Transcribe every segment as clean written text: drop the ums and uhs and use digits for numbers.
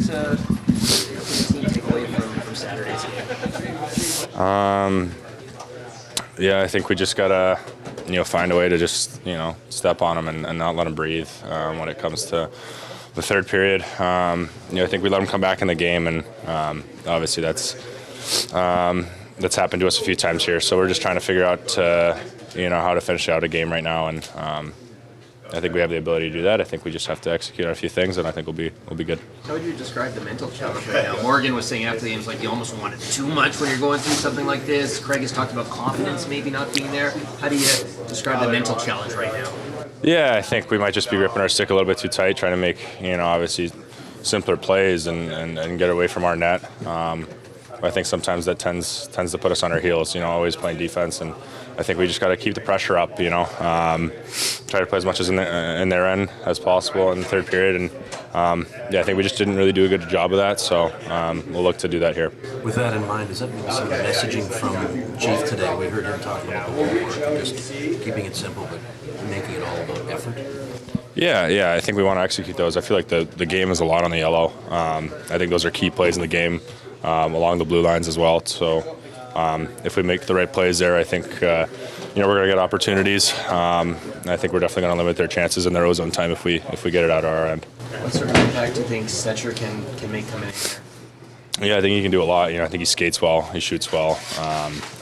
the team take away from Saturday's game? Yeah, I think we just gotta, find a way to just, step on them and not let them breathe when it comes to the third period. I think we let them come back in the game, and obviously that's happened to us a few times here. So we're just trying to figure out, how to finish out a game right now, and I think we have the ability to do that. I think we just have to execute on a few things, and I think we'll be good. How would you describe the mental challenge right now? Morgan was saying after the game, like you almost want it too much when you're going through something like this. Craig has talked about confidence maybe not being there. How do you describe the mental challenge right now? Yeah, I think we might just be ripping our stick a little bit too tight, trying to make, obviously simpler plays and get away from our net. I think sometimes that tends to put us on our heels, always playing defense, and I think we just got to keep the pressure up, try to play as much as in their end as possible in the third period, and I think we just didn't really do a good job of that, so we'll look to do that here. With that in mind, does that mean some messaging from Chief today? We heard him talking about the homework and just keeping it simple, but making it all about effort. Yeah, I think we want to execute those. I feel like the game is a lot on the yellow. I think those are key plays in the game along the blue lines as well. So if we make the right plays there, I think we're going to get opportunities. I think we're definitely going to limit their chances in their ozone time if we get it out of our end. What sort of impact do you think Stecher can make coming in here? Yeah, I think he can do a lot. I think he skates well, he shoots well.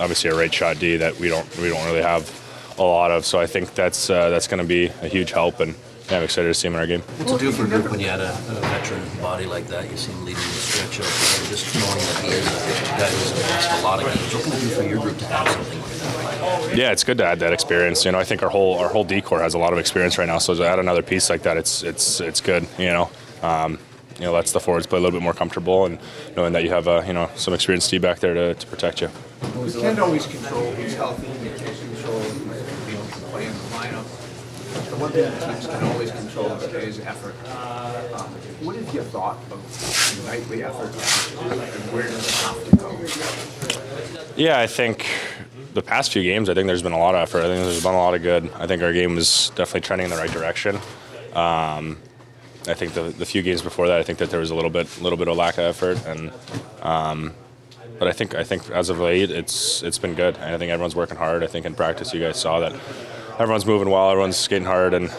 Obviously, a right shot D that we don't really have a lot of. So I think that's going to be a huge help, and I'm excited to see him in our game. What's it do for a group when you had a veteran body like that? You see him leading the stretch out there, just knowing that he is a guy who's lost a lot of games. What can it do for your group to have something like that? Yeah, it's good to add that experience. I think our whole D-core has a lot of experience right now, so to add another piece like that, it's good. Lets the forwards play a little bit more comfortable, and knowing that you have some experienced D back there to protect you. You can't always control who's healthy. You can't control the play in the lineup. The one thing that teams can always control is effort. What have you thought of nightly effort, and where does it have to go? Yeah, I think the past few games, I think there's been a lot of effort. I think there's been a lot of good. I think our game was definitely trending in the right direction. I think the few games before that, I think that there was a little bit of lack of effort, and but I think as of late, it's been good. And I think everyone's working hard. I think in practice, you guys saw that everyone's moving well, everyone's skating hard, and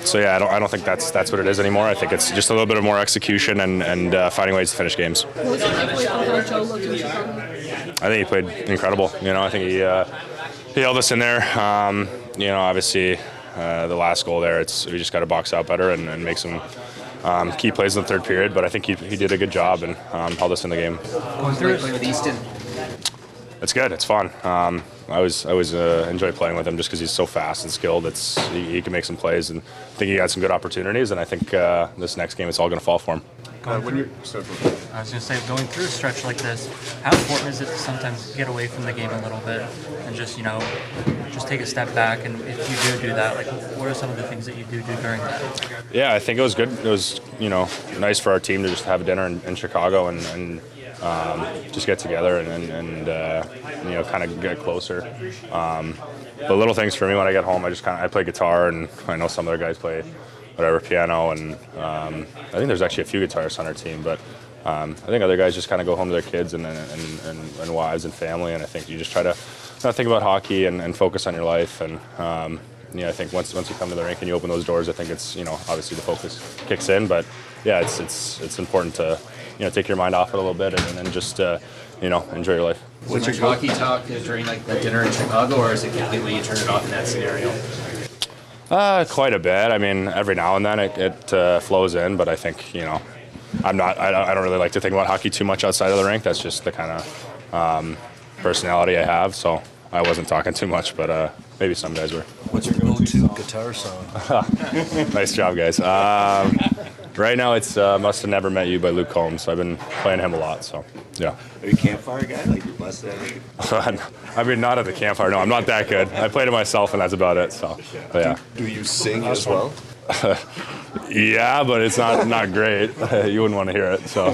so yeah, I don't think that's what it is anymore. I think it's just a little bit of more execution and finding ways to finish games. What was your takeaway from how Joe looked in Chicago? I think he played incredible. I think he held us in there. Obviously. The last goal there, we just got to box out better and make some key plays in the third period. But I think he did a good job and held us in the game. Going through it with Easton. It's good. It's fun. I always enjoy playing with him just because he's so fast and skilled. He can make some plays, and I think he got some good opportunities. And I think this next game, it's all going to fall for him. I was going to say, going through a stretch like this, how important is it to sometimes get away from the game a little bit and just take a step back? And if you do that, what are some of the things that you do during that? Yeah, I think it was good. It was, nice for our team to just have a dinner in Chicago and just get together and kind of get closer. But little things for me when I get home, I play guitar, and I know some other guys play piano, and I think there's actually a few guitarists on our team, but I think other guys just kind of go home to their kids and wives and family, and I think you just try to not think about hockey and focus on your life, and I think once you come to the rink and you open those doors, I think it's obviously the focus kicks in, but yeah, it's important to take your mind off it a little bit and then just enjoy your life. What's your hockey talk during that dinner in Chicago, or is it completely you turn it off in that scenario? Quite a bit. I mean, every now and then it flows in, but I think I don't really like to think about hockey too much outside of the rink. That's just the kind of personality I have. So I wasn't talking too much, but maybe some guys were. What's your go-to guitar song? Nice job, guys. Right now it's Must Have Never Met You by Luke Combs. I've been playing him a lot, so yeah. Are you a campfire guy? Like you must have? I mean, not at the campfire. No, I'm not that good. I played it myself, and that's about it. So, but yeah. Do you sing as well? Yeah, but it's not great. You wouldn't want to hear it. So.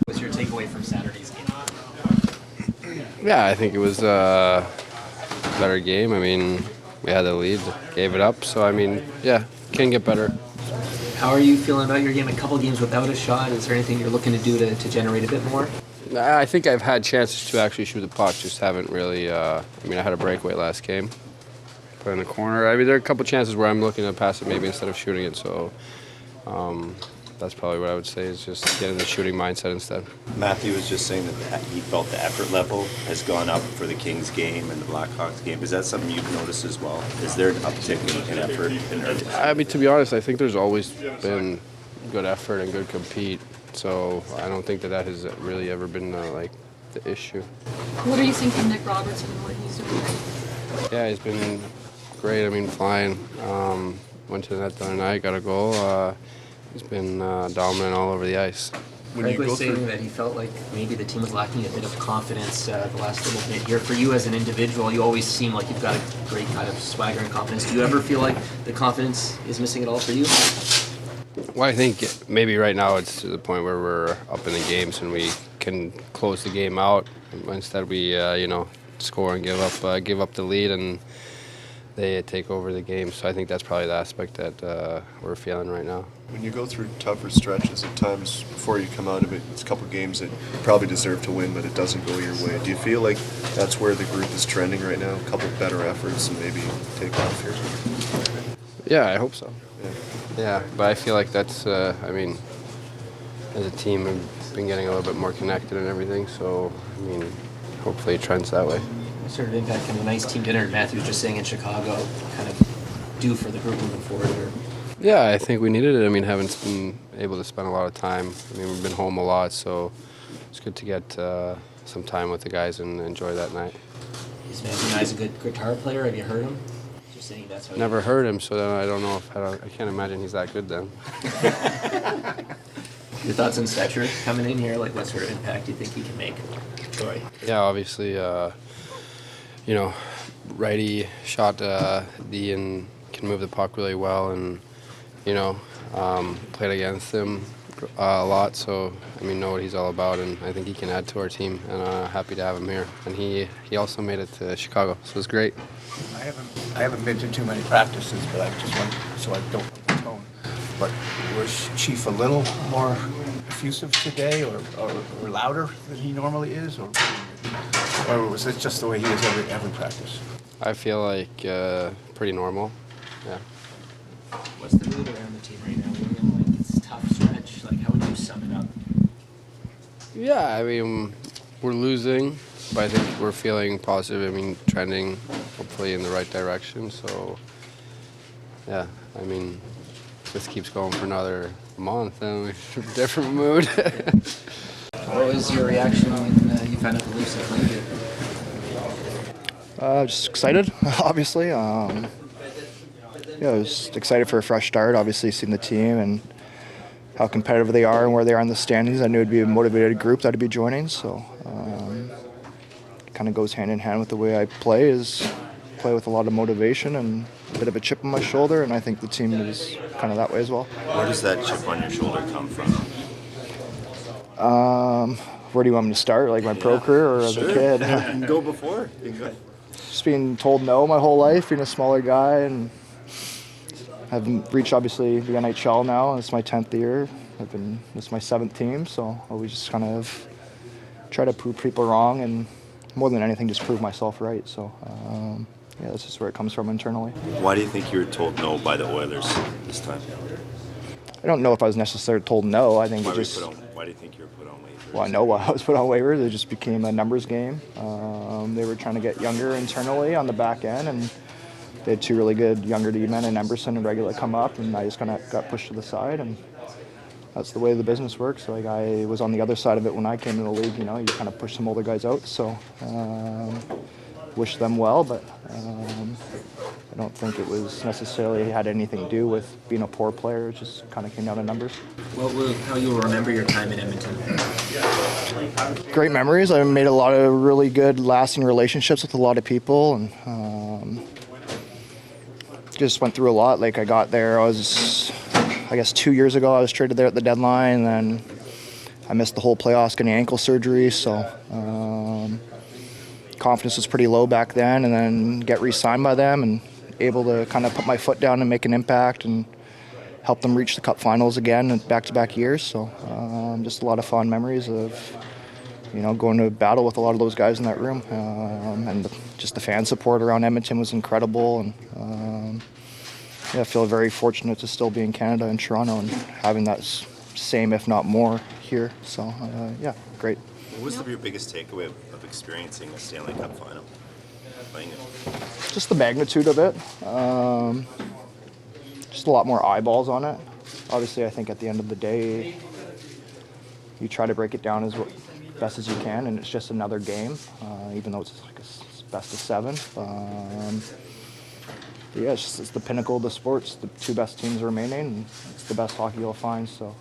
What's your takeaway from Saturday's game? Yeah, I think it was a better game. I mean, we had the lead, gave it up. So, I mean, yeah, can get better. How are you feeling about your game? A couple games without a shot. Is there anything you're looking to do to generate a bit more? I think I've had chances to actually shoot the puck, just haven't really. I had a breakaway last game, put in the corner. I mean, there are a couple chances where I'm looking to pass it maybe instead of shooting it. So that's probably what I would say is just get in the shooting mindset instead. Matthew was just saying that he felt the effort level has gone up for the Kings game and the Blackhawks game. Is that something you've noticed as well? Is there an uptick in effort? I mean, to be honest, I think there's always been good effort and good compete. So I don't think that has really ever been the issue. What are you seeing from Nick Robertson and what he's doing? Yeah, he's been great. I mean, flying. Went to the net the other night, got a goal. He's been dominant all over the ice. Craig was saying that he felt like maybe the team was lacking a bit of confidence the last little bit here. For you as an individual, you always seem like you've got a great kind of swagger and confidence. Do you ever feel like the confidence is missing at all for you? Well, I think maybe right now it's to the point where we're up in the games and we can close the game out. Instead, we score and give up the lead, and they take over the game. So I think that's probably the aspect that we're feeling right now. When you go through tougher stretches at times before you come out of it, it's a couple games that you probably deserve to win, but it doesn't go your way. Do you feel like that's where the group is trending right now? A couple better efforts and maybe take off here? Yeah, I hope so. Yeah, but I feel like that's, as a team, we've been getting a little bit more connected and everything, so, hopefully it trends that way. What sort of impact can a nice team dinner, Matthew was just saying, in Chicago kind of do for the group moving forward here? Yeah, I think we needed it. Haven't been able to spend a lot of time. We've been home a lot, so it's good to get some time with the guys and enjoy that night. Is Matthew Knies a good guitar player? Have you heard him? Just saying that's how. Never heard him, so then I don't know if I can't imagine he's that good then. Your thoughts on Stecher coming in here? Like, what sort of impact do you think he can make? Troy. Yeah, obviously, righty shot D and can move the puck really well, and played against him a lot, so know what he's all about, and I think he can add to our team, and happy to have him here. And he also made it to Chicago, so it's great. I haven't been to too many practices, but I just went so I don't tone. But was Chief a little more effusive today, or louder than he normally is, or was it just the way he is every practice? I feel like pretty normal. Yeah. What's the mood around the team right now, William? Like, it's a tough stretch. Like, how would you sum it up? Yeah, we're losing, but I think we're feeling positive. Trending hopefully in the right direction. So, yeah, this keeps going for another month, and we're in a different mood. What was your reaction when you found out the Leafs had played you? Just excited, obviously. I was excited for a fresh start, obviously seeing the team and how competitive they are and where they are in the standings. I knew it would be a motivated group that I'd be joining, so it kind of goes hand in hand with the way I play with a lot of motivation and a bit of a chip on my shoulder, and I think the team is kind of that way as well. Where does that chip on your shoulder come from? Where do you want me to start? Like my pro career or as a kid? You can go before. Just being told no my whole life, being a smaller guy, and I've reached obviously the NHL now. It's my 10th year. This is my 7th team, so I always just kind of try to prove people wrong, and more than anything, just prove myself right. So that's just where it comes from internally. Why do you think you were told no by the Oilers this time? I don't know if I was necessarily told no. I think Why do you think you were put on waivers? Well, I know why I was put on waivers. It just became a numbers game. They were trying to get younger internally on the back end, and they had two really good younger D-men in Emerson and Regula come up, and I just kind of got pushed to the side, and that's the way the business works. Like, I was on the other side of it when I came in the league. You kind of push some older guys out, so wish them well, but I don't think it was necessarily had anything to do with being a poor player. It just kind of came down to numbers. How you will remember your time in Edmonton? Great memories. I made a lot of really good lasting relationships with a lot of people, and just went through a lot. Like, I got there, I guess 2 years ago, I was traded there at the deadline, and then I missed the whole playoffs getting ankle surgery, so confidence was pretty low back then, and then get re-signed by them and able to kind of put my foot down and make an impact and helped them reach the Cup finals again in back-to-back years. So just a lot of fond memories of, going to battle with a lot of those guys in that room. And just the fan support around Edmonton was incredible. And I feel very fortunate to still be in Canada and Toronto and having that same, if not more, here. So, great. What was your biggest takeaway of experiencing a Stanley Cup final? Playing it? Just the magnitude of it. Just a lot more eyeballs on it. Obviously, I think at the end of the day, you try to break it down as best as you can, and it's just another game, even though it's like a best of 7. It's the pinnacle of the sports. The 2 best teams remaining, and it's the best hockey you'll find. So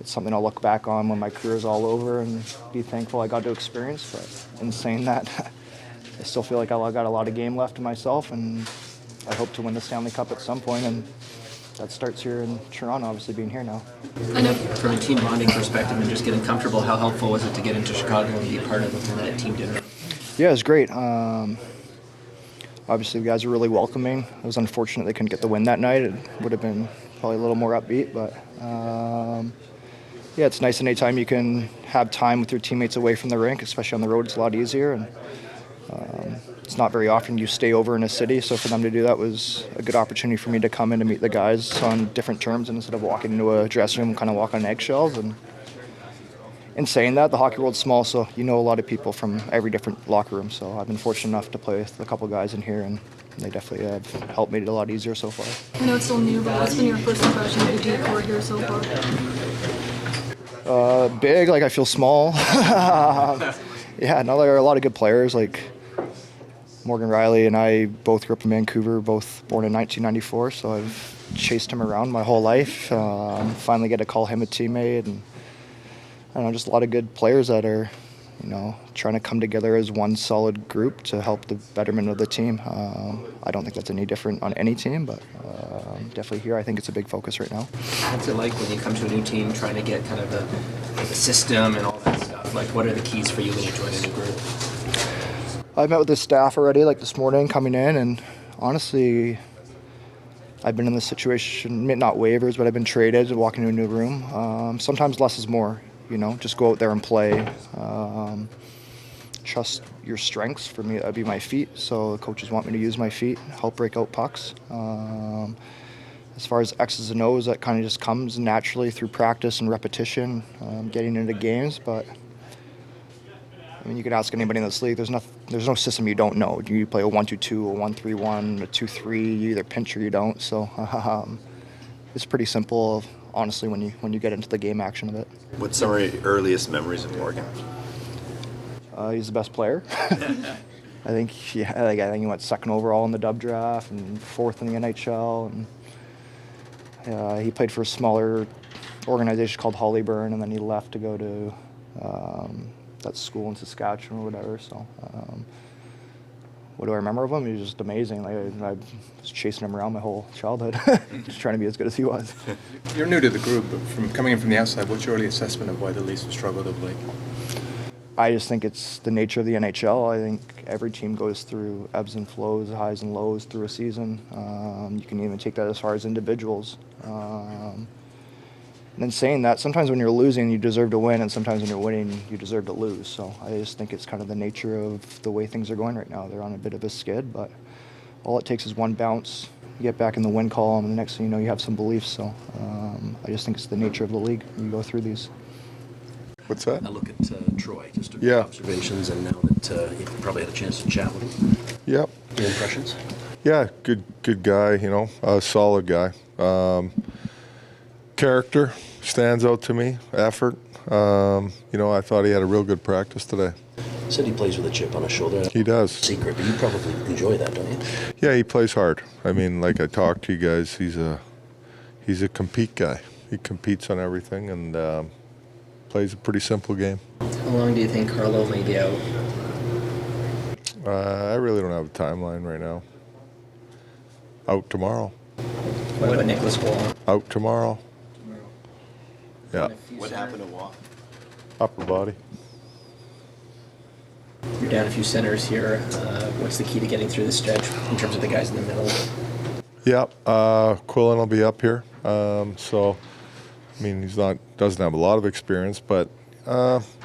it's something I'll look back on when my career is all over and be thankful I got to experience. But in saying that, I still feel like I got a lot of game left in myself, and I hope to win the Stanley Cup at some point, and that starts here in Toronto, obviously being here now. I know from a team bonding perspective and just getting comfortable, how helpful was it to get into Chicago and be part of that team dinner? Yeah, it was great. Obviously, the guys were really welcoming. It was unfortunate they couldn't get the win that night. It would have been probably a little more upbeat, but it's nice anytime you can have time with your teammates away from the rink, especially on the road. It's a lot easier, and it's not very often you stay over in a city, so for them to do that was a good opportunity for me to come in and meet the guys on different terms, and instead of walking into a dressing room, kind of walk on eggshells. And in saying that, the hockey world's small, so a lot of people from every different locker room. So I've been fortunate enough to play with a couple guys in here, and they definitely have helped make it a lot easier so far. I know it's still new, but what's been your first impression of the decor here so far? Big, I feel small. There are a lot of good players, like Morgan Riley and I both grew up in Vancouver, both born in 1994, so I've chased him around my whole life. Finally get to call him a teammate, and I don't know, just a lot of good players that are, trying to come together as one solid group to help the betterment of the team. I don't think that's any different on any team, but definitely here I think it's a big focus right now. What's it like when you come to a new team trying to get kind of the system and all that stuff? What are the keys for you when you join a new group? I met with the staff already, this morning, coming in, and honestly, I've been in this situation, not waivers, but I've been traded, walking into a new room. Sometimes less is more, just go out there and play. Trust your strengths. For me, that would be my feet, so the coaches want me to use my feet, help break out pucks. As far as X's and O's, that kind of just comes naturally through practice and repetition, getting into games, but you can ask anybody in this league. There's no system you don't know. You play a 1-2-2, a 1-3-1, a 2-3. You either pinch or you don't. So it's pretty simple, honestly, when you get into the game action of it. What's some of your earliest memories of Morgan? He's the best player. I think he went 2nd overall in the Dub draft and 4th in the NHL. And he played for a smaller organization called Hollyburn, and then he left to go to that school in Saskatchewan or whatever. So what do I remember of him? He was just amazing. I was chasing him around my whole childhood, just trying to be as good as he was. You're new to the group, but coming in from the outside, what's your early assessment of why the Leafs have struggled of late? I just think it's the nature of the NHL. I think every team goes through ebbs and flows, highs and lows through a season. You can even take that as far as individuals. And in saying that, sometimes when you're losing, you deserve to win, and sometimes when you're winning, you deserve to lose. So I just think it's kind of the nature of the way things are going right now. They're on a bit of a skid, but all it takes is one bounce. You get back in the win column, and the next thing you know, you have some beliefs. So I just think it's the nature of the league. You go through these. What's that? I look at Troy, just a few observations, and now that you probably had a chance to chat with him. Yep. Your impressions? Yeah, good guy, a solid guy. Character stands out to me, effort. I thought he had a real good practice today. Said he plays with a chip on his shoulder. He does. Secret, but you probably enjoy that, don't you? Yeah, he plays hard. Like I talked to you guys, he's a compete guy. He competes on everything and plays a pretty simple game. How long do you think Carlo may be out? I really don't have a timeline right now. Out tomorrow. What about Nicholas Wall? Out tomorrow. Yeah. What happened to Waugh? Upper body. You're down a few centers here. What's the key to getting through the stretch in terms of the guys in the middle? Yeah, Quillen will be up here. So, I mean, doesn't have a lot of experience, but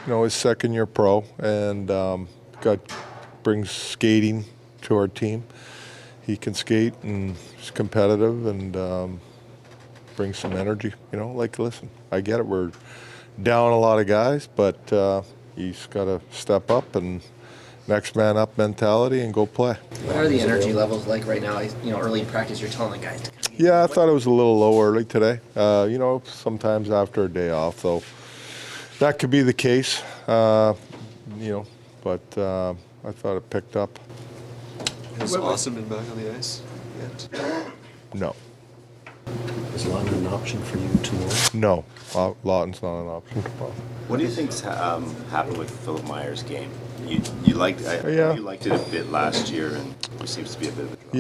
his second year pro and brings skating to our team. He can skate and he's competitive and brings some energy. Listen, I get it. We're down a lot of guys, but he's got to step up and next man up mentality and go play. What are the energy levels like right now? Early in practice, you're telling the guys to kind of Yeah, I thought it was a little low early today. Sometimes after a day off, though, that could be the case. But I thought it picked up. Has Awesome been back on the ice yet? No. Is Lawton an option for you tomorrow? No, Lawton's not an option. What do you think's happened with Philip Myers' game? You liked you liked it a bit last year, and there seems to be a bit of a drop.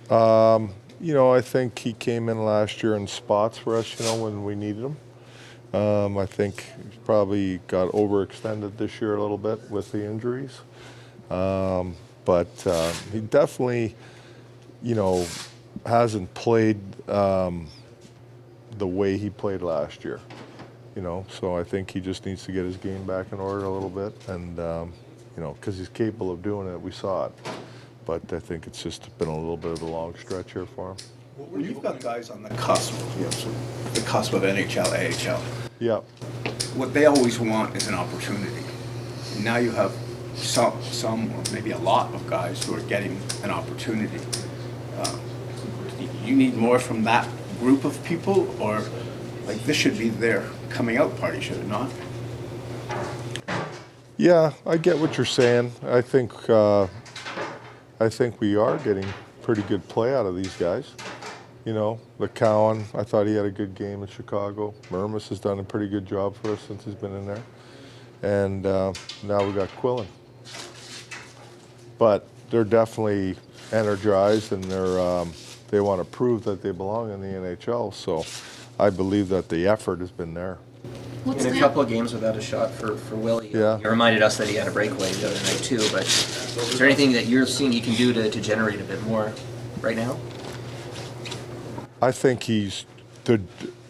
Yep. I think he came in last year in spots for us, when we needed him. I think he probably got overextended this year a little bit with the injuries. But he definitely, hasn't played the way he played last year. So I think he just needs to get his game back in order a little bit, and because he's capable of doing it. We saw it, but I think it's just been a little bit of a long stretch here for him. When you've got guys on the cusp, the cusp of NHL, AHL. Yeah. What they always want is an opportunity. And now you have some, or maybe a lot of guys who are getting an opportunity. You need more from that group of people, or this should be their coming out party, should it not? Yeah, I get what you're saying. I think we are getting pretty good play out of these guys. Cowan, I thought he had a good game in Chicago. Mermis has done a pretty good job for us since he's been in there. And now we got Quillen. But they're definitely energized, and they want to prove that they belong in the NHL. So I believe that the effort has been there. in a couple of games without a shot for Willie. Yeah. You reminded us that he had a breakaway the other night too, but is there anything that you're seeing he can do to generate a bit more right now? I think he's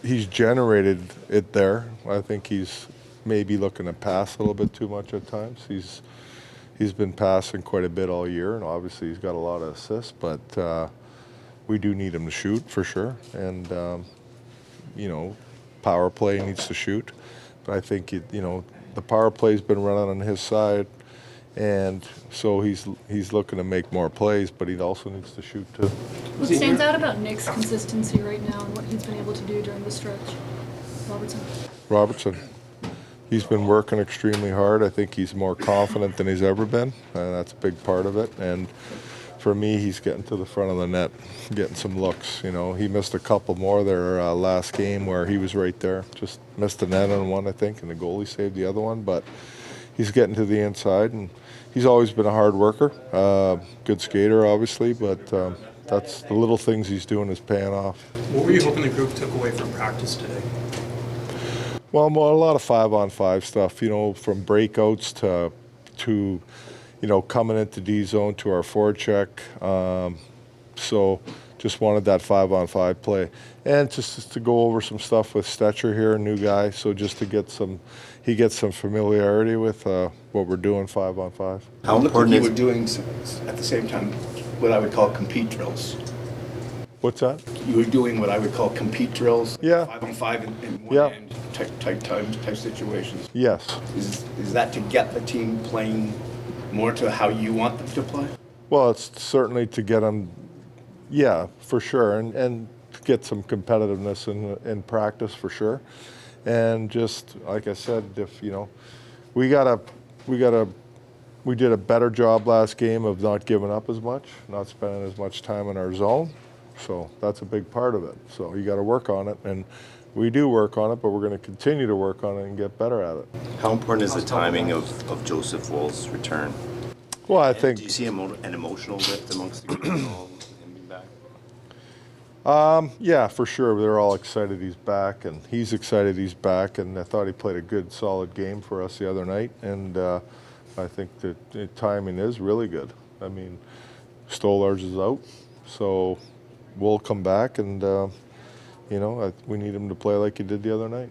generated it there. I think he's maybe looking to pass a little bit too much at times. He's been passing quite a bit all year, and obviously he's got a lot of assists, but we do need him to shoot for sure. And power play needs to shoot. But I think the power play's been running on his side, and so he's looking to make more plays, but he also needs to shoot too. What stands out about Nick's consistency right now and what he's been able to do during the stretch? Robertson. He's been working extremely hard. I think he's more confident than he's ever been, and that's a big part of it. And for me, he's getting to the front of the net, getting some looks. He missed a couple more there last game where he was right there. Just missed the net on one, I think, and the goalie saved the other one. But he's getting to the inside, and he's always been a hard worker. Good skater, obviously, but that's the little things he's doing is paying off. What were you hoping the group took away from practice today? Well, a lot of 5-on-5 stuff, from breakouts to coming into D zone to our forecheck. So just wanted that 5-on-5 play. And just to go over some stuff with Stecher here, a new guy, so just to get he gets some familiarity with what we're doing 5-on-5. How important you were doing at the same time what I would call compete drills. What's that? You were doing what I would call compete drills. Yeah. 5-on-5 in one end, type situations. Yes. Is that to get the team playing more to how you want them to play? Well, it's certainly to get them, yeah, for sure, and to get some competitiveness in practice for sure. And just like I said, if we did a better job last game of not giving up as much, not spending as much time in our zone. So that's a big part of it. So you got to work on it, and we do work on it, but we're going to continue to work on it and get better at it. How important is the timing of Joseph Woll's return? Well, I think. Do you see an emotional lift amongst the group at all, him being back? Yeah, for sure. They're all excited he's back, and he's excited he's back. And I thought he played a good, solid game for us the other night. And I think the timing is really good. I mean, Stolarz is out, so will come back, and we need him to play like he did the other night.